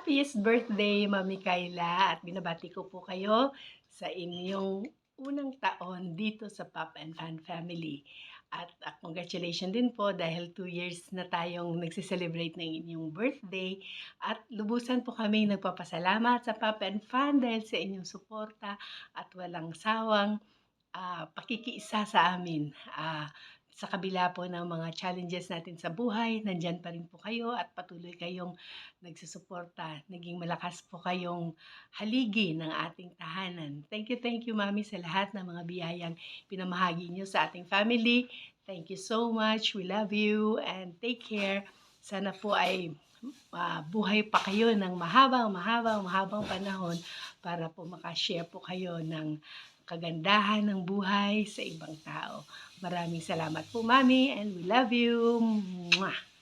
Happiest birthday, Mami Kayla, at binabati ko po kayo sa inyong unang taon dito sa Pop and Fan Family. At congratulations din po dahil 2 years na tayong nagse-celebrate ng inyong birthday. At lubusan po kami nagpapasalamat sa Pop and Fan dahil sa inyong suporta at walang sawang pakikiisa sa amin. Sa kabila po ng mga challenges natin sa buhay, nandiyan pa rin po kayo at patuloy kayong nagsusuporta. Naging malakas po kayong haligi ng ating tahanan. Thank you, Mami, sa lahat ng mga biyayang pinamahagi niyo sa ating family. Thank you so much. We love you and take care. Sana po ay buhay pa kayo ng mahabang panahon para po makashare po kayo ng kagandahan ng buhay sa ibang tao. Maraming salamat po, Mami, and we love you. Mwah!